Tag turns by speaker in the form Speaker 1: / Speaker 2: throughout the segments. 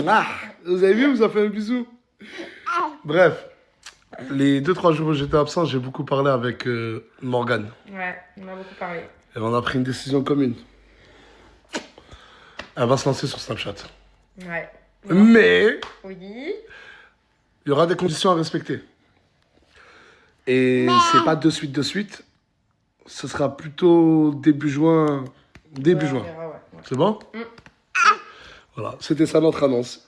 Speaker 1: Ah, vous avez vu, vous avez fait un bisou. Bref, les 2-3 jours où j'étais absent, j'ai beaucoup parlé avec Morgane.
Speaker 2: Ouais, on a beaucoup parlé.
Speaker 1: Et on a pris une décision commune. Elle va se lancer sur Snapchat.
Speaker 2: Ouais.
Speaker 1: Mais
Speaker 2: Oui.
Speaker 1: il y aura des conditions à respecter. Et c'est pas de suite. Ce sera plutôt début juin. Début
Speaker 2: Ouais, on
Speaker 1: juin.
Speaker 2: verra, ouais.
Speaker 1: C'est bon? Voilà, c'était ça notre annonce.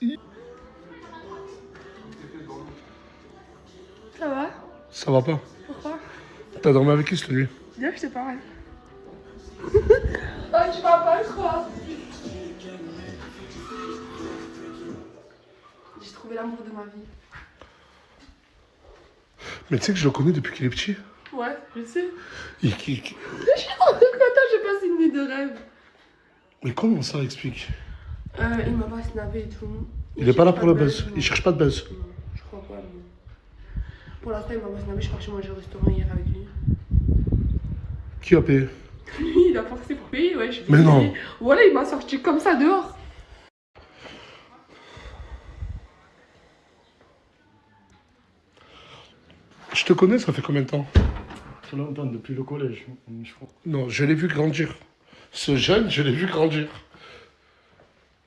Speaker 2: Ça va?
Speaker 1: Ça va pas?
Speaker 2: Pourquoi?
Speaker 1: T'as dormi avec qui cette nuit?
Speaker 2: Bien, je te parle. Oh, tu m'as pas le croire. J'ai trouvé l'amour de ma vie.
Speaker 1: Mais tu sais que je le connais depuis qu'il est petit.
Speaker 2: Ouais, je sais.
Speaker 1: Il- il-
Speaker 2: Je suis trop contente, j'ai passé une nuit de rêve.
Speaker 1: Mais comment ça explique?
Speaker 2: Il m'a pas snappé et tout.
Speaker 1: Il est pas là pour le buzz.
Speaker 2: non.
Speaker 1: Il cherche pas de buzz.
Speaker 2: Non, je crois pas. Non. Pour l'instant, il m'a pas snappé. Je suis partie manger au restaurant hier avec lui.
Speaker 1: Qui a payé?
Speaker 2: Lui, il a forcé pour payer, ouais. Je
Speaker 1: Mais
Speaker 2: vais
Speaker 1: non.
Speaker 2: payer. Voilà, il m'a sorti comme ça dehors.
Speaker 1: Je te connais, ça fait combien de temps?
Speaker 3: Ça fait longtemps, depuis le collège, je crois.
Speaker 1: Non, je l'ai vu grandir. Ce jeune, je l'ai vu grandir.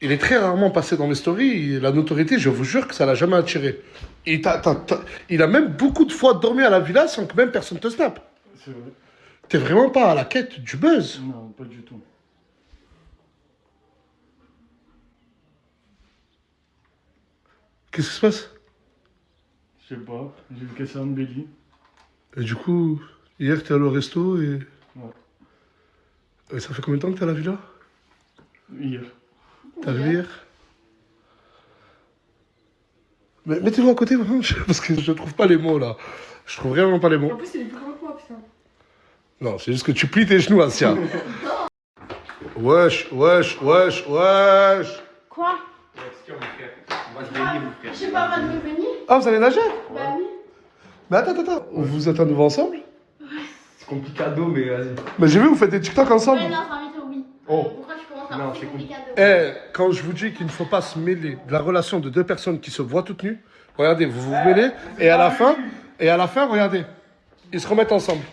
Speaker 1: Il est très rarement passé dans mes stories. La notoriété, je vous jure que ça l'a jamais attiré. Il a même beaucoup de fois dormi à la villa sans que même personne te snappe.
Speaker 3: C'est vrai.
Speaker 1: T'es vraiment pas à la quête du buzz.
Speaker 3: Non, pas du tout.
Speaker 1: Qu'est-ce qui se passe?
Speaker 3: Je sais pas, j'ai vu qu'elle s'est embellie.
Speaker 1: Et du coup, hier, t'es allé au resto et...
Speaker 3: Ouais.
Speaker 1: Et ça fait combien de temps que t'es à la villa?
Speaker 3: Hier.
Speaker 1: T'es arrivé hier? Mais mettez-vous à côté, vraiment, parce que je trouve pas les mots, là. Je trouve vraiment pas les
Speaker 2: En
Speaker 1: mots.
Speaker 2: plus, il est plus grand que moi, putain.
Speaker 1: Non, c'est juste que tu plies tes genoux, Asia. Wesh.
Speaker 4: Quoi? Je sais pas, va devenir.
Speaker 1: Ah, vous allez nager?
Speaker 4: Bah oui.
Speaker 1: Mais attends. Vous êtes à nouveau ensemble?
Speaker 5: C'est complicado, mais vas-y.
Speaker 1: Mais j'ai vu, vous faites des TikTok ensemble.
Speaker 4: Ouais, non, ça va être oui.
Speaker 1: Oh.
Speaker 4: Pourquoi tu commences à
Speaker 5: Non,
Speaker 4: penser
Speaker 5: c'est
Speaker 4: compliqué?
Speaker 1: Quand je vous dis qu'il ne faut pas se mêler de la relation de deux personnes qui se voient toutes nues, regardez, vous vous mêlez, et à la fin, regardez, ils se remettent ensemble.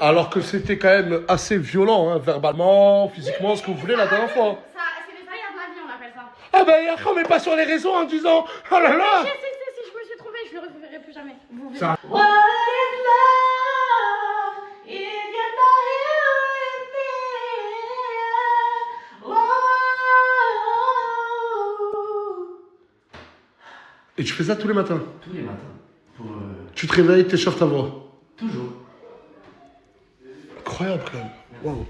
Speaker 1: Alors que c'était quand même assez violent, hein, verbalement, physiquement, ce que vous voulez la dernière fois.
Speaker 4: Ça, c'est les aléas de la vie, on appelle ça.
Speaker 1: Ah ben, après, on met pas sur les réseaux en disant, oh là là.
Speaker 4: Si, je me suis trouvée, je le reverrai plus jamais. Vous verrez.
Speaker 1: Ça-
Speaker 4: What is love if you're not here with me? Oh.
Speaker 1: Et tu fais ça tous les matins.
Speaker 5: Tous les matins. Pour.
Speaker 1: Tu te réveilles, t'échauffes ta voix.
Speaker 5: Toujours.
Speaker 1: Incroyable quand même. Wow.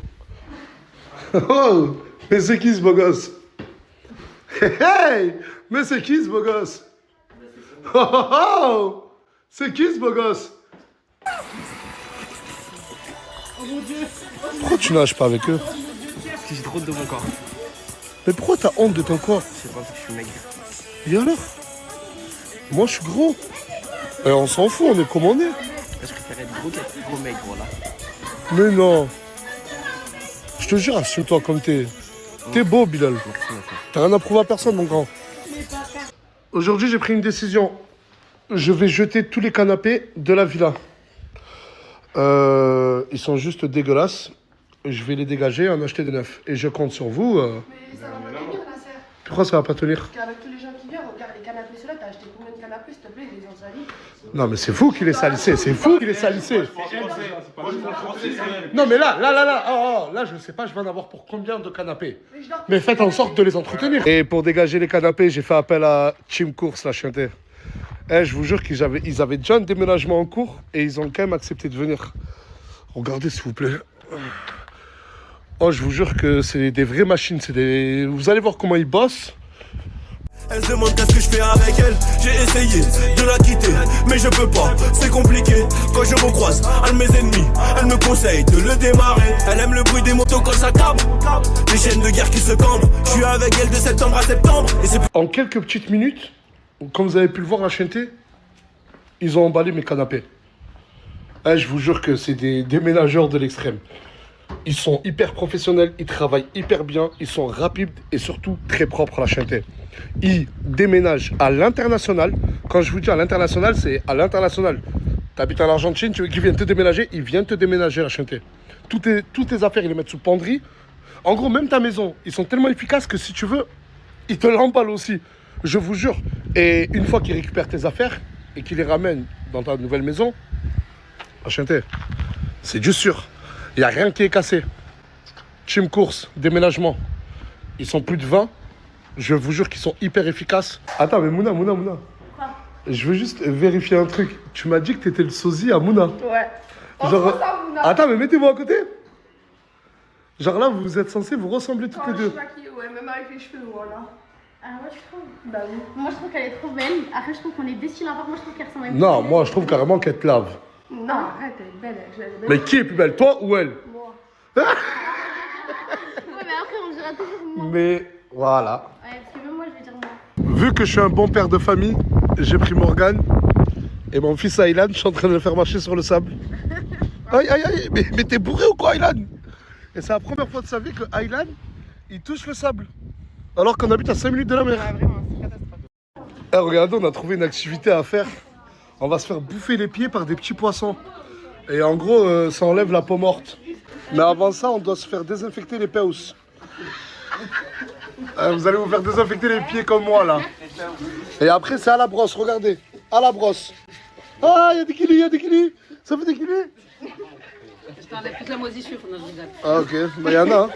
Speaker 1: Oh, mais c'est qui ce beau gosse? Hey, mais c'est qui ce beau gosse? Oh, c'est qui ce beau gosse? Pourquoi tu nages pas avec eux?
Speaker 5: Parce que j'ai trop de mon corps.
Speaker 1: Mais pourquoi t'as honte de ton corps?
Speaker 5: C'est pas parce que je suis maigre.
Speaker 1: Et alors? Moi je suis gros. Et on s'en fout, on est comme on est.
Speaker 5: Je préfère être gros qu'être gros maigre, voilà.
Speaker 1: Mais non. Je te jure, assume-toi comme t'es. T'es beau, Bilal.
Speaker 5: Merci, ma frère.
Speaker 1: T'as rien à prouver à personne, mon grand. Aujourd'hui, j'ai pris une décision. Je vais jeter tous les canapés de la villa. Ils sont juste dégueulasses. Je vais les dégager et en acheter des neufs. Et je compte sur vous.
Speaker 2: Mais ça va pas tenir, la sœur.
Speaker 1: Pourquoi ça va pas tenir?
Speaker 2: Parce qu'avec tous les gens qui viennent, regarde les canapés, ceux-là, t'as acheté combien de canapés, s'il te plaît, les gens salis?
Speaker 1: Non, mais c'est vous qui les salissez. C'est vous qui les salissez. Non, mais là, là, je sais pas, je vais en avoir pour combien de canapés.
Speaker 2: Mais je dors
Speaker 1: Mais faites en sorte de les entretenir. Et pour dégager les canapés, j'ai fait appel à Team Course, la chienté. Je vous jure qu'ils avaient déjà un déménagement en cours et ils ont quand même accepté de venir. Regardez, s'il vous plaît. Oh, je vous jure que c'est des vraies machines. Vous allez voir comment ils bossent.
Speaker 6: Elle se demande qu'est-ce que je fais avec elle. J'ai essayé de la quitter, mais je peux pas, c'est compliqué. Quand je me croise, un de mes ennemis, elle me conseille de le démarrer. Elle aime le bruit des motos quand ça cabre, les chaînes de guerre qui se cambrent. Je suis avec elle de septembre à septembre. Et c'est
Speaker 1: En quelques petites minutes, comme vous avez pu le voir, la chienté, ils ont emballé mes canapés. Je vous jure que c'est des déménageurs de l'extrême. Ils sont hyper professionnels, ils travaillent hyper bien, ils sont rapides et surtout très propres, la chienté. il déménage à l'international. Quand je vous dis à l'international, c'est à l'international. Tu habites en Argentine, tu veux qu'il vienne te déménager, il vient te déménager, la chanter. Toutes tes affaires, ils les mettent sous penderie. En gros, même ta maison, ils sont tellement efficaces que si tu veux, ils te l'emballent aussi. Je vous jure. Et une fois qu'ils récupèrent tes affaires et qu'ils les ramènent dans ta nouvelle maison, la chanter, c'est du sûr. Il n'y a rien qui est cassé. Team course, déménagement. Ils sont plus de 20. Je vous jure qu'ils sont hyper efficaces. Attends, mais Mouna. Je veux juste vérifier un truc. Tu m'as dit que t'étais le sosie à Mouna.
Speaker 2: Ouais.
Speaker 1: Genre... Attends, mais mettez-vous à côté. Genre là, vous êtes censés vous ressembler toutes les deux.
Speaker 2: Ouais, même avec les cheveux noirs là.
Speaker 4: Ah, moi je trouve.
Speaker 2: Bah oui.
Speaker 4: Moi je trouve qu'elle est trop belle. Après, je trouve qu'on est des styles à voir. Moi je trouve qu'elle ressemble à une
Speaker 1: Non,
Speaker 4: princesse.
Speaker 1: moi je trouve carrément qu'elle te lave.
Speaker 2: Non, arrête, elle est belle. Elle est belle.
Speaker 1: Mais qui est plus belle, toi ou elle?
Speaker 2: Moi.
Speaker 4: Ouais, mais après, on dira toujours moi.
Speaker 1: Mais voilà.
Speaker 4: Ouais, parce que même moi, je vais dire moi.
Speaker 1: Vu que je suis un bon père de famille, j'ai pris Morgane et mon fils Aylan, je suis en train de le faire marcher sur le sable. Aïe, mais t'es bourré ou quoi, Aylan? Et c'est la première fois de sa vie que Aylan, il touche le sable. Alors qu'on habite à 5 minutes de la mer.
Speaker 2: Ouais, vraiment, c'est catastrophique.
Speaker 1: Eh, regardez, on a trouvé une activité à faire. On va se faire bouffer les pieds par des petits poissons. Et en gros, ça enlève la peau morte. Mais avant ça, on doit se faire désinfecter les peus. Vous allez vous faire désinfecter les pieds comme moi, là. Et après, c'est à la brosse, regardez. À la brosse. Ah, il y a des kilis, Ça fait des kilis.
Speaker 7: Je t'enlève toute la moisissure, non, je rigole.
Speaker 1: Ah, ok. Bah, il y en a, hein.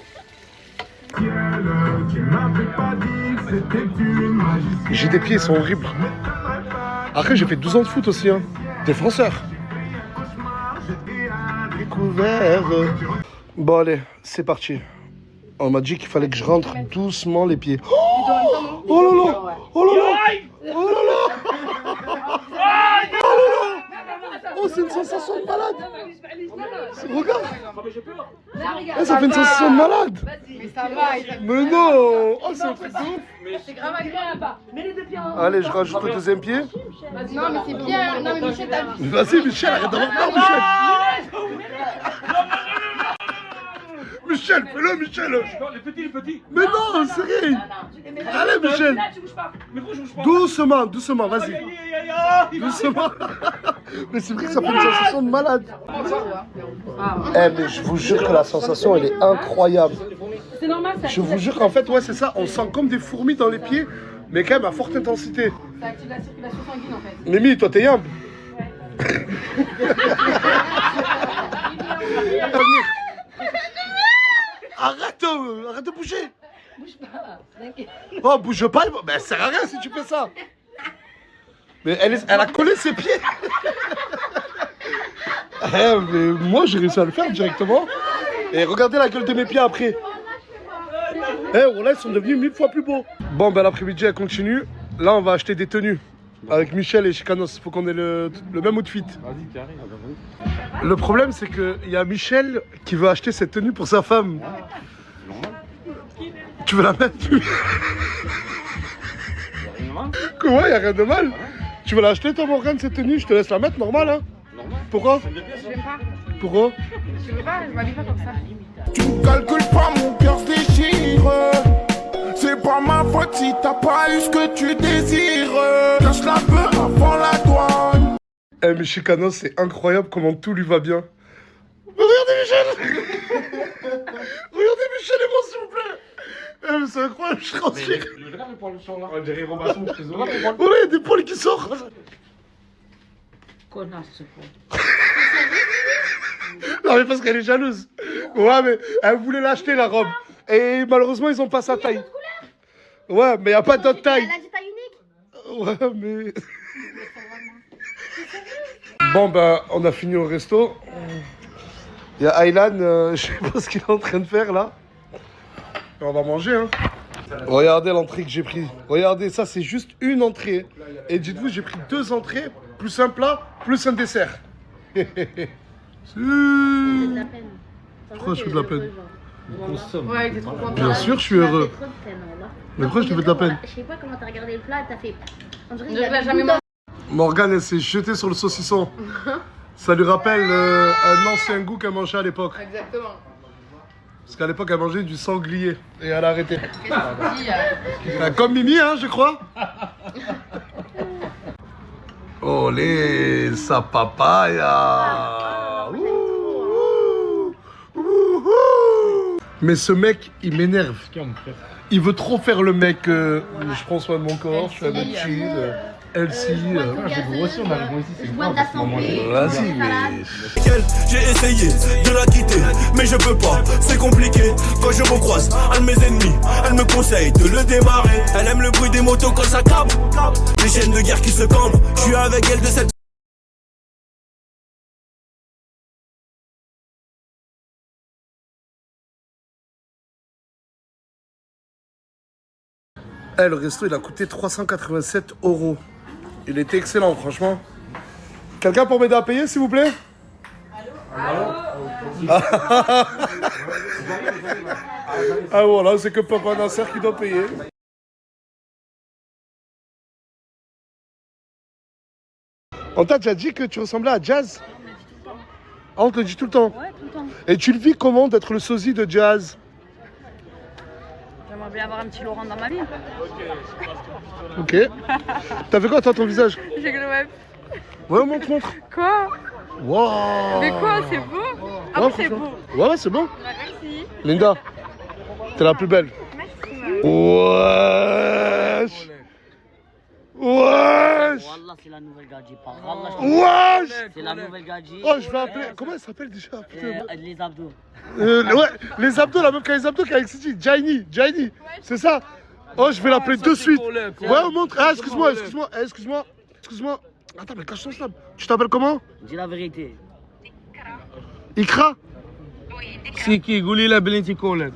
Speaker 1: J'ai des pieds, ils sont horribles. Après, j'ai fait 12 ans de foot aussi, hein. Défenseur. Découvert. Bon, allez, c'est parti. On m'a dit qu'il fallait que je rentre doucement les pieds. Oh là là! Oh là là! Oh là là! Oh, c'est une sensation de malade! Regarde! Eh, ça fait une sensation de malade!
Speaker 2: Mais ça va,
Speaker 1: Mais non! Oh, c'est un truc de ouf!
Speaker 2: c'est grave agréable. Mets les deux pieds en haut.
Speaker 1: Allez, je rajoute le deuxième pied.
Speaker 2: Non, mais c'est bien. Non, mais Michel, t'as vu.
Speaker 1: Vas-y, Michel, arrête d'avoir peur, Michel! Michel, fais-le, Michel!
Speaker 3: Non, les petits.
Speaker 1: Mais non, sérieux! Allez, Michel! Doucement, vas-y. Doucement. Mais c'est vrai que ça fait une sensation de malade. Eh, mais je vous jure que la sensation, elle est incroyable.
Speaker 7: C'est normal, ça.
Speaker 1: Je vous jure qu'en fait, ouais, c'est ça. On sent comme des fourmis dans les pieds, mais quand même à forte intensité.
Speaker 7: Ça active la circulation sanguine, en fait.
Speaker 1: Mimi, toi, t'es yambe. Arrête de bouger.
Speaker 7: Bouge pas, t'inquiète.
Speaker 1: Oh, bouge pas, ben, ça sert à rien si tu fais ça. Mais elle a collé ses pieds. Eh, mais moi, j'ai réussi à le faire directement. Et regardez la gueule de mes pieds après. Eh, voilà, ils sont devenus 1000 fois plus beaux. Bon, ben l'après-midi, elle continue. Là, on va acheter des tenues. Avec Michel et Chicanos. Il faut qu'on ait le même outfit.
Speaker 3: Vas-y, carré.
Speaker 1: Le problème, c'est qu'il y a Michel qui veut acheter cette tenue pour sa femme. Tu veux la mettre? Comment? Il n'y a rien de mal. Tu veux l'acheter, toi, Morgane, cette tenue? Je te laisse la mettre, normal, hein? Pourquoi?
Speaker 2: J'aime pas.
Speaker 1: Pourquoi?
Speaker 2: Je veux pas, je m'habille pas comme ça.
Speaker 8: Tu calcules pas, mon cœur se déchire. C'est pas ma faute si t'as pas eu ce que tu désires. Cache la peur avant la douane.
Speaker 1: Eh, mais Chicanos, c'est incroyable comment tout lui va bien. Regardez Michel. Regardez Michel et moi, s'il vous plaît. Eh, mais c'est incroyable, je transpire.
Speaker 3: Le grave, les poils sont là. On dirait Robinson, je te jure.
Speaker 1: Oh là, il y a des poils qui sortent.
Speaker 7: Connasse, ce pauvre.
Speaker 1: Non, mais parce qu'elle est jalouse. Ouais, mais elle voulait l'acheter, la robe. Et malheureusement, ils ont pas sa taille. Ouais, mais il n'y a pas d'autre taille.
Speaker 4: Elle a dit taille unique.
Speaker 1: Ouais, mais... Bon, ben, on a fini au resto. Il y a Aylan, je sais pas ce qu'il est en train de faire, là. Et on va manger, hein. Regardez l'entrée que j'ai pris. Regardez, ça, c'est juste une entrée. Et dites-vous, j'ai pris 2 entrées, plus un plat, plus un dessert.
Speaker 4: J'ai de la peine.
Speaker 1: Pourquoi je fais de la peine?
Speaker 2: Ouais, il était trop content.
Speaker 1: Bien sûr, je suis heureux. Mais pourquoi je te fais de la peine?
Speaker 4: Je sais pas comment t'as regardé le plat, t'as fait. On dirait
Speaker 7: Je
Speaker 4: qu'il y a
Speaker 7: l'ai
Speaker 4: des
Speaker 7: jamais
Speaker 4: bouts
Speaker 7: mangé.
Speaker 1: Morgane, elle s'est jetée sur le saucisson. Ça lui rappelle un ancien goût qu'elle mangeait à l'époque.
Speaker 2: Exactement.
Speaker 1: Parce qu'à l'époque, elle mangeait du sanglier. Et elle a arrêté. Comme Mimi, hein, je crois. Olé, sa papaya. Ouh, ouh, ouh. Mais ce mec, il m'énerve. Il veut trop faire le mec. Je prends soin de mon corps, je fais un mec chill. Elsie.
Speaker 3: J'ai grossi en arrivant ici, c'est grave.
Speaker 1: Vas-y, mais.
Speaker 6: J'ai essayé de la quitter, mais je peux pas, c'est compliqué. Quand je recroise un de mes ennemis, elle me conseille de le démarrer. Elle aime le bruit des motos quand ça crabe, les chaînes de guerre qui se campent. Je suis avec elle de cette.
Speaker 1: Eh, le resto, il a coûté 387 €. Il était excellent, franchement. Quelqu'un pour m'aider à payer, s'il vous plaît? Ah voilà, c'est que Papa Nasser qui doit payer. On t'a déjà dit que tu ressemblais à Jazz? Ah, on te le dit tout le temps?
Speaker 7: Ouais, tout le temps.
Speaker 1: Et tu le vis comment d'être le sosie de Jazz?
Speaker 7: J'aimerais bien avoir un petit Laurent dans ma vie.
Speaker 1: Ok. T'as fait quoi, toi, ton visage?
Speaker 7: J'ai que le web.
Speaker 1: Ouais, montre.
Speaker 7: Quoi?
Speaker 1: Waouh.
Speaker 7: Mais quoi, c'est beau? Ah
Speaker 1: Ouais,
Speaker 7: bon, c'est beau.
Speaker 1: franchement. Ouais, c'est bon.
Speaker 7: Merci.
Speaker 1: Linda, t'es la plus belle. Wesh. Wesh.
Speaker 9: Wallah, c'est la nouvelle gadji. Par Allah,
Speaker 1: Wesh.
Speaker 9: c'est la nouvelle gadji.
Speaker 1: Oh, je vais appeler. Comment elle s'appelle déjà? Putain.
Speaker 9: Les abdos.
Speaker 1: Ouais, les abdos, la même qu'avec les abdos qu'avec City. Jaini. C'est ça? Oh, je vais l'appeler de suite. Ouais, on montre. Ah, excuse-moi. Attends, mais cache ton snap. Tu t'appelles comment?
Speaker 9: Dis la vérité.
Speaker 1: Ikra?
Speaker 5: C'est qui? Gouli la Belinti Kolek.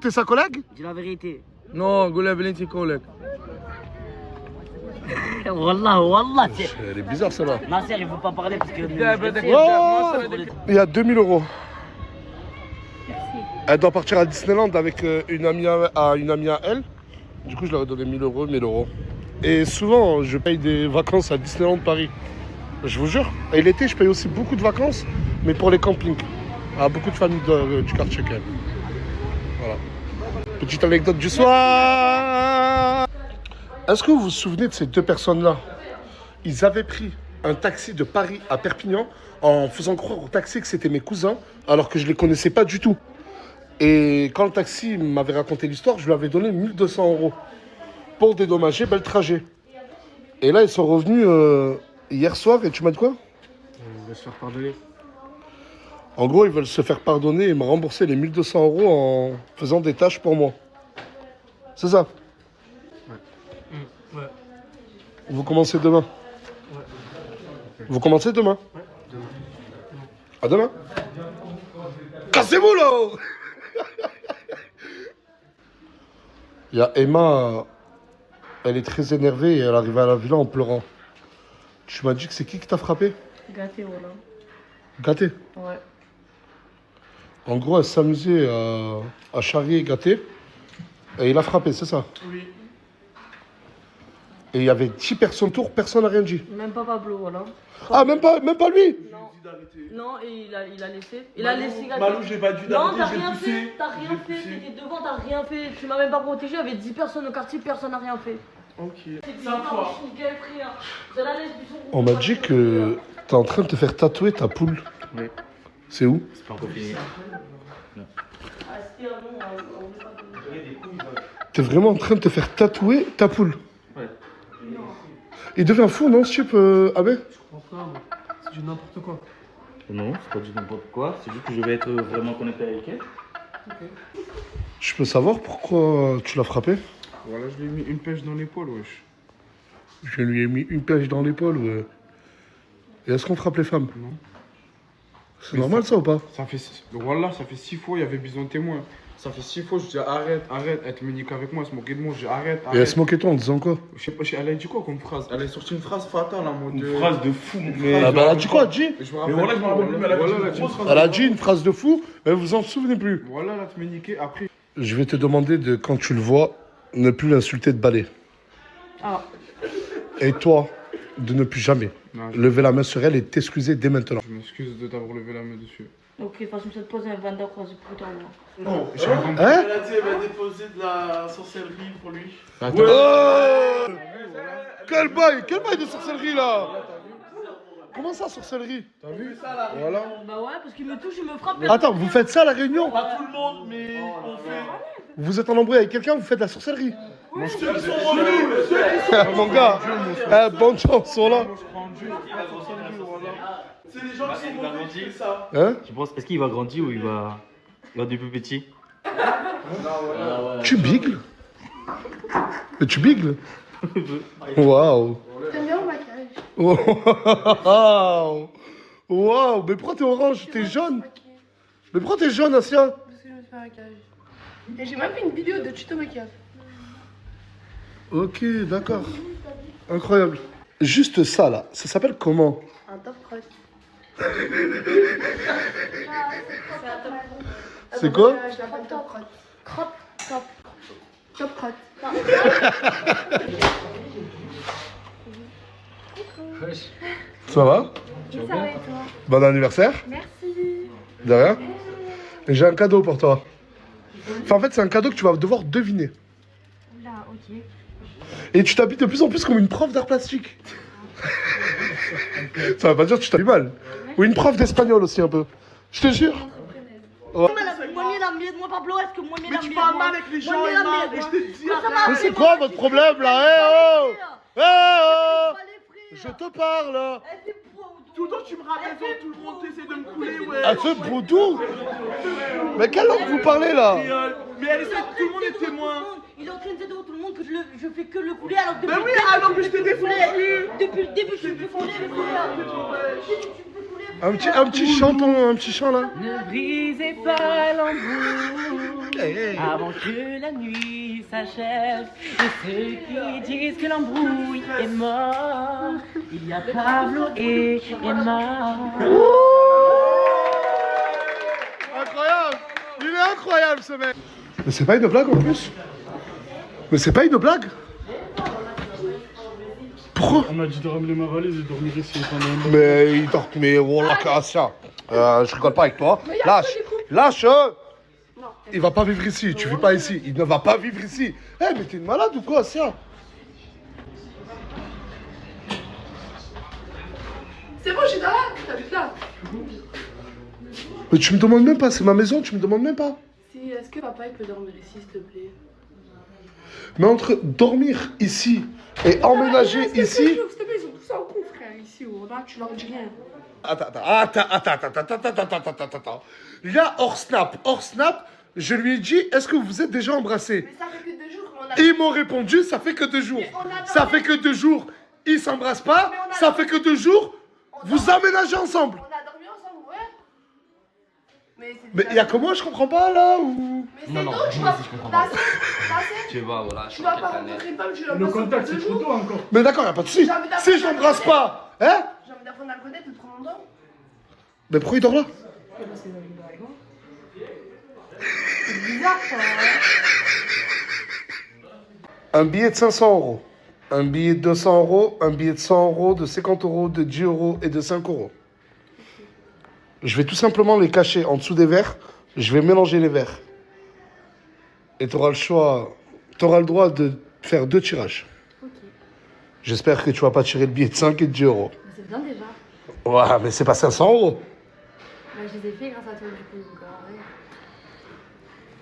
Speaker 1: T'es sa collègue?
Speaker 9: Dis la vérité.
Speaker 5: Non, Gouli la Belinti Kolek.
Speaker 9: Wallah.
Speaker 1: Elle est bizarre, celle-là.
Speaker 9: Nasser, il veut pas parler parce que.
Speaker 1: Il y a 2000 €. Elle doit partir à Disneyland avec une amie à elle. Du coup, je leur ai donné 1000 €. Et souvent, je paye des vacances à Disneyland Paris. Je vous jure. Et l'été, je paye aussi beaucoup de vacances, mais pour les campings. À beaucoup de familles du quartier quand même. Voilà. Petite anecdote du soir. Est-ce que vous vous souvenez de ces deux personnes-là? Ils avaient pris un taxi de Paris à Perpignan en faisant croire au taxi que c'était mes cousins, alors que je ne les connaissais pas du tout. Et quand le taxi m'avait raconté l'histoire, je lui avais donné 1200 € pour dédommager le trajet. Et là, ils sont revenus hier soir et tu m'as dit quoi?
Speaker 3: On va se faire pardonner.
Speaker 1: En gros, ils veulent se faire pardonner et me rembourser les 1200 € en faisant des tâches pour moi. C'est ça?
Speaker 3: Ouais.
Speaker 1: Vous commencez demain?
Speaker 3: Ouais.
Speaker 1: Vous commencez demain?
Speaker 3: Ouais, demain.
Speaker 1: À demain? Cassez-vous là! Il y a Emma, elle est très énervée et elle arrive à la villa en pleurant. Tu m'as dit que c'est qui t'a frappé?
Speaker 2: Gâté, voilà.
Speaker 1: Gâté?
Speaker 2: Ouais.
Speaker 1: En gros, elle s'amusait à charrier Gâté et il a frappé, c'est ça?
Speaker 2: Oui.
Speaker 1: Et il y avait 10 personnes autour, personne n'a rien dit.
Speaker 2: Même pas Pablo, voilà.
Speaker 1: Ah, même pas lui?
Speaker 2: Non, et il a laissé. Il a laissé Gâté.
Speaker 3: Malou, j'ai pas dû
Speaker 2: Non,
Speaker 3: d'arrêter,
Speaker 2: t'as
Speaker 3: j'ai
Speaker 2: rien
Speaker 3: poussé.
Speaker 2: fait. T'as rien fait. T'étais devant, t'as rien fait. Tu m'as même pas protégé. Il y avait 10 personnes au quartier, personne n'a rien fait.
Speaker 3: Ok.
Speaker 2: C'est ça, toi. Je la laisse du son.
Speaker 1: On m'a dit que t'es en train de te faire tatouer ta poule.
Speaker 3: Oui.
Speaker 1: C'est où?
Speaker 3: C'est pas encore fini.
Speaker 2: Ah, c'était un nom.
Speaker 1: T'es vraiment en train de te faire tatouer ta poule?
Speaker 3: Ouais.
Speaker 1: Il devient fou, non, ce type, Abbé?
Speaker 3: Je comprends pas, moi. C'est du n'importe quoi.
Speaker 10: Non, c'est pas du n'importe quoi. C'est juste que je vais être vraiment connecté avec elle.
Speaker 1: Je peux savoir pourquoi tu l'as frappé?
Speaker 3: Voilà, je lui ai mis une pêche dans l'épaule, wesh.
Speaker 1: Je lui ai mis une pêche dans l'épaule, ouais. Et est-ce qu'on frappe les femmes?
Speaker 3: Non.
Speaker 1: C'est normal ça ou pas?
Speaker 3: Ça fait 6 fois, il y avait besoin de témoins. Ça fait 6 fois, je dis arrête. Elle te nique avec moi, elle se moquait de moi, je dis arrête.
Speaker 1: Et elle se moquait de toi en disant quoi?
Speaker 3: Je sais pas, elle a dit quoi comme phrase? Elle a sorti une phrase fatale en mode.
Speaker 10: Une phrase de fou.
Speaker 3: Mais
Speaker 1: Ah bah elle a dit quoi? Elle a dit?
Speaker 3: je me rappelle. Mais voilà, je me rappelle plus, mais elle a dit une grosse phrase.
Speaker 1: Elle a dit une phrase de fou, mais vous en souvenez plus.
Speaker 3: Voilà, là, tu m'as niqué. Après.
Speaker 1: Je vais te demander de, quand tu le vois, ne plus l'insulter de balai.
Speaker 2: Ah.
Speaker 1: Et toi, de ne plus jamais
Speaker 3: Non,
Speaker 1: lever la main sur elle et t'excuser dès maintenant.
Speaker 3: je m'excuse de t'avoir levé la main dessus.
Speaker 4: Ok, de toute façon, ça te pose un vendeur croisé putain.
Speaker 1: Hein?
Speaker 11: Elle a dit elle va déposer de la sorcellerie pour lui.
Speaker 1: Oh quel bail de sorcellerie là. Comment ça, sorcellerie? T'as vu ça là? Voilà.
Speaker 4: Bah ouais, parce qu'il me touche, il me frappe.
Speaker 1: Attends, vous faites ça à la réunion?
Speaker 11: Pas tout le monde, mais on fait.
Speaker 1: Vous êtes en embrouille avec quelqu'un, vous faites de la sorcellerie?
Speaker 11: Ceux qui sont revenus, ceux qui sont
Speaker 1: Mon gars, bonne chance, sont là.
Speaker 11: C'est les gens qui sont revenus qui font ça.
Speaker 1: Hein?
Speaker 10: Tu penses, est-ce qu'il va grandir ou il va du plus petit?
Speaker 1: Tu bigles? Mais tu bigles? Waouh!
Speaker 2: T'aimes bien mon maquillage?
Speaker 1: Waouh! Waouh! Mais pourquoi t'es orange? T'es jaune? Mais pourquoi t'es jaune, Asia?
Speaker 2: Parce que je me suis fait un maquillage. Et j'ai même fait une vidéo de tuto maquillage.
Speaker 1: Ok, d'accord. Incroyable. Juste ça là, ça s'appelle comment?
Speaker 2: Un top crotte.
Speaker 1: C'est quoi?
Speaker 2: Je l'appelle top crotte. Crop top. Top crotte.
Speaker 1: Ça va?
Speaker 7: Ça va et toi?
Speaker 1: Bon anniversaire.
Speaker 7: Merci.
Speaker 1: De rien. J'ai un cadeau pour toi. Enfin, en fait, c'est un cadeau que tu vas devoir deviner.
Speaker 7: Là, ok.
Speaker 1: Et tu t'habilles de plus en plus comme une prof d'art plastique. Ça va pas dire que tu t'habilles mal. Ou une prof d'espagnol aussi un peu. Je te jure. Ouais.
Speaker 4: Moi, la mienne, moi, Pablo, est-ce que moi,
Speaker 11: Mais tu parles mal avec les gens, Emma, et je te dis.
Speaker 1: Mais c'est quoi votre problème là? Eh oh! Eh oh! Je te parle.
Speaker 11: Tout le temps, tu me rappelles devant tout le monde, t'essaies de me couler, ouais.
Speaker 1: À ce bouton. Mais quelle langue vous parlez là?
Speaker 11: Mais elle essaie, tout le monde est témoin.
Speaker 4: Il est en train de dire devant tout le monde que je fais que le couler alors que
Speaker 11: Ben oui, alors que je t'ai défendu.
Speaker 4: depuis le début je me fais couler le
Speaker 1: Un petit chanton, un petit chant là.
Speaker 9: Ne brisez pas l'embrouille avant que la nuit s'achève. Et ceux qui disent que l'embrouille est mort, il y a Pablo et Emma.
Speaker 1: Incroyable! Il est incroyable ce mec! Mais c'est pas une blague en plus? Mais c'est pas une blague? Pourquoi?
Speaker 3: On m'a dit de ramener ma valise et de dormir ici pendant un moment.
Speaker 1: Mais il dort, mais voilà, Kassia. Je rigole pas avec toi. Lâche! Lâche! Il va pas vivre ici, tu vis pas ici. Il ne va pas vivre ici. Eh, mais t'es une malade ou quoi, Sia?
Speaker 2: C'est bon, je suis dans là. T'habites là.
Speaker 1: Mais tu me demandes même pas, c'est ma maison, tu me demandes même pas.
Speaker 2: Si, est-ce que papa il peut dormir ici, s'il te plaît?
Speaker 1: Mais entre dormir ici et emménager ici.
Speaker 2: S'il te plaît, ils sont tous en coup, frère, ici ou là, tu leur dis rien.
Speaker 1: Attends. Là, hors snap, je lui ai dit, est-ce que vous êtes déjà embrassés?
Speaker 2: Mais ça fait que 2 jours qu'on a.
Speaker 1: Et ils m'ont répondu, ça fait que 2 jours. Ça fait que 2 jours, ils s'embrassent pas. Ça fait que 2 jours, vous emménagez ensemble.
Speaker 2: On a dormi ensemble, ouais.
Speaker 1: Mais il y a que moi, je comprends pas là ou...
Speaker 2: Mais c'est non, tu vas.
Speaker 10: Tu vois, voilà.
Speaker 2: Tu vas pas rencontrer une femme, tu l'as
Speaker 3: Le
Speaker 2: pas
Speaker 3: contact,
Speaker 2: sur
Speaker 3: c'est
Speaker 2: 2 jours.
Speaker 3: photo encore.
Speaker 1: Mais d'accord, y a pas de souci. Si je l'embrasse pas, hein?
Speaker 2: J'ai envie d'apprendre à le connaître, de prendre en dents.
Speaker 1: Mais pourquoi il dort là?
Speaker 2: C'est bizarre ça, hein.
Speaker 1: Un billet de 500 euros, un billet de 200 euros, un billet de 100 euros, de 50 euros, de 10 euros et de 5 euros. Je vais tout simplement les cacher en dessous des verres. Je vais mélanger les verres. Et tu auras le choix, tu auras le droit de faire 2 tirages.
Speaker 7: Ok.
Speaker 1: J'espère que tu vas pas tirer le billet de 5 et de 10 euros.
Speaker 7: Mais c'est bien déjà.
Speaker 1: Ouais, mais c'est pas 500 euros.
Speaker 7: Bah, je les ai fait grâce à toi du coup. Donc, ouais.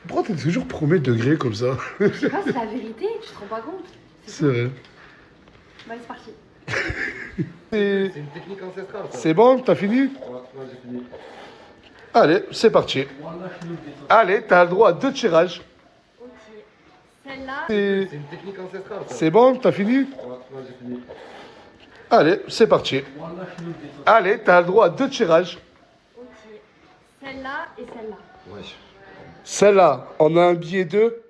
Speaker 1: Pourquoi t'es toujours premier degré comme ça?
Speaker 7: Je sais pas, c'est la vérité, tu te rends pas compte.
Speaker 1: C'est vrai.
Speaker 7: Bah, c'est parti.
Speaker 1: C'est une technique ancestrale. C'est bon, t'as fini? Ouais, j'ai fini. Allez, c'est parti. Allez, t'as le droit à 2 tirages.
Speaker 7: Ok. Celle-là.
Speaker 1: C'est une technique ancestrale. C'est bon, t'as fini? Ouais, j'ai fini. Allez, c'est parti. Allez, t'as le droit à 2 tirages.
Speaker 7: Ok. Celle-là et celle-là.
Speaker 1: Ouais. Celle-là, on a un billet de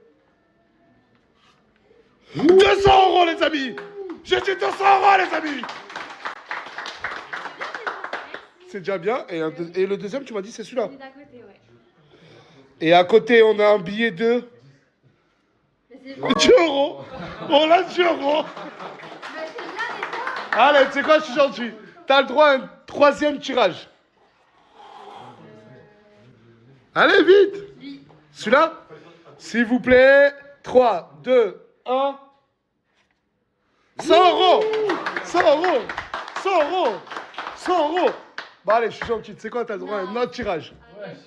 Speaker 1: 200 euros, les amis. J'ai dit 200 euros, les amis. C'est déjà bien. Et le deuxième, tu m'as dit, c'est celui-là.
Speaker 7: D'à côté, ouais.
Speaker 1: Et à côté, on a un billet de 10 euros. On a 10 euros.
Speaker 7: Bah, c'est bien déjà.
Speaker 1: Allez, tu sais quoi, je suis gentil. T'as le droit à un 3e tirage. Allez, vite. Celui-là, s'il vous plaît. 3, 2, 1. 100 euros. 100 euros. 100 euros. 100 euros. Bon, allez, je suis gentil. Tu sais quoi, t'as le droit à un autre tirage.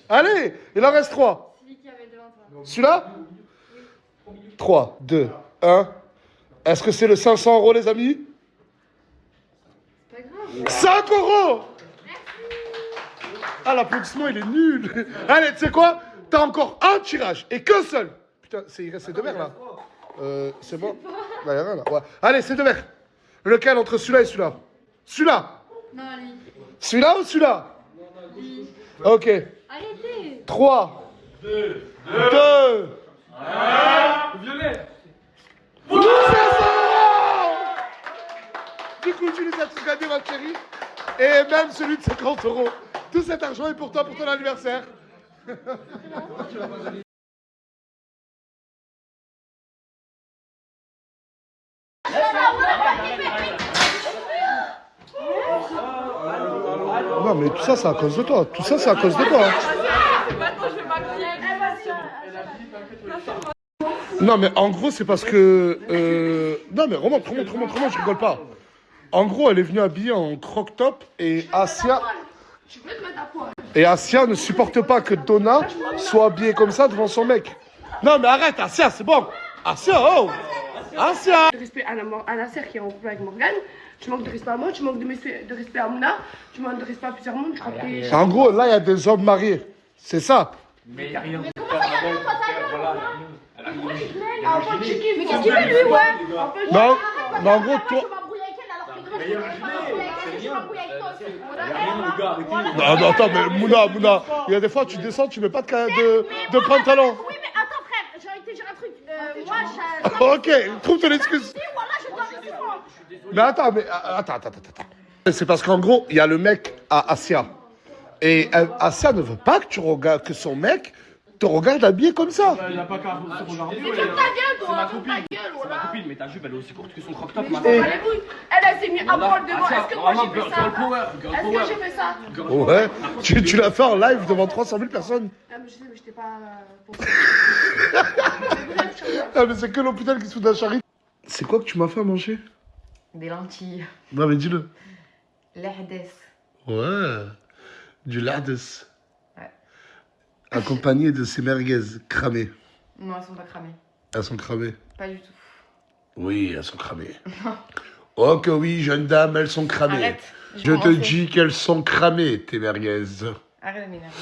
Speaker 1: Allez, il en reste 3.
Speaker 7: Celui qui avait devant toi.
Speaker 1: Celui-là 3, 2, 1. Est-ce que c'est le 500 euros, les amis?
Speaker 7: C'est pas grave.
Speaker 1: 5 euros. Ah, l'applaudissement, il est nul. Allez, tu sais quoi? T'as encore un tirage et qu'un seul. Putain, il reste ces 2 verres là. C'est bon? Là, y a rien là. Ouais. Allez, c'est 2 verres. Lequel entre celui-là et celui-là? Celui-là.
Speaker 7: Non, lui.
Speaker 1: Celui-là ou celui-là?
Speaker 7: Lui.
Speaker 1: Ok.
Speaker 7: Arrêtez.
Speaker 1: 3, 2, 1.
Speaker 3: Violet.
Speaker 1: 500 euros. Du coup, tu les as tous gagnés, ma chérie. Et même celui de 50 euros. Tout cet argent est pour toi, pour ton anniversaire. Non, mais tout ça, c'est à cause de toi. Tout ça, c'est à cause de toi. Non, mais en gros, c'est parce que... Non, mais remonte, je rigole pas. En gros, elle est venue habillée en croc-top et Asia... Et Asia ne supporte pas que Donna soit habillée comme ça devant son mec. Non, mais arrête, Asia, c'est bon. Asia, oh. Asia.
Speaker 2: De respect à Nasser qui est en couple avec Morgane. Tu manques de respect à moi, tu manques de respect à Mouna, tu manques de respect à plusieurs mondes. Je crois que
Speaker 1: En gros, là, il y a des hommes mariés. C'est ça.
Speaker 9: Mais il y a rien.
Speaker 7: Mais comment ça, y a rien, toi, ta gueule,
Speaker 2: Mais qu'est-ce qu'il fait lui, ouais?
Speaker 1: Non, mais en gros, toi... Non, attends, mais Mouna, il y a des fois, tu descends, tu mets pas de pantalon.
Speaker 7: Oui, mais attends, frère, j'ai envie de te dire un truc. Moi,
Speaker 1: Ok, trouve ton excuse. Mais attends. C'est parce qu'en gros, il y a le mec à Asia. Et Asia ne veut pas que tu regardes, que son mec te regarde habillé comme ça.
Speaker 3: Il n'a pas qu'à se regarder.
Speaker 2: Mais ferme ta gueule, toi!
Speaker 3: C'est ma
Speaker 2: Ferme
Speaker 3: copine.
Speaker 2: ta gueule,
Speaker 3: C'est ma
Speaker 2: voilà!
Speaker 3: copine, mais ta jupe elle est aussi courte que son crop top.
Speaker 2: Mais je m'en bats les couilles. Elle s'est mis à poil devant.
Speaker 3: Ah,
Speaker 2: Est-ce que moi j'ai fait ça?
Speaker 3: Girl power, girl
Speaker 2: Est-ce
Speaker 3: power.
Speaker 2: que j'ai fait ça?
Speaker 1: Ouais, tu l'as fait en live devant 300 000 personnes.
Speaker 2: Ah, mais je sais, mais j'étais pas pour
Speaker 1: Ah, mais c'est que l'hôpital qui se fout de la charité. C'est quoi que tu m'as fait à manger?
Speaker 12: Des lentilles.
Speaker 1: Non, mais dis-le.
Speaker 12: L'herdes.
Speaker 1: Ouais, du lardes.
Speaker 12: Ouais.
Speaker 1: Accompagné de ces merguez cramées.
Speaker 12: Non, elles sont pas cramées.
Speaker 1: Elles sont cramées.
Speaker 12: Pas du tout.
Speaker 1: Oui, elles sont cramées. Oh que oui, jeune dame, elles sont cramées.
Speaker 12: Arrête.
Speaker 1: Je te dis qu'elles sont cramées, tes merguez.
Speaker 12: Arrête de m'énerver.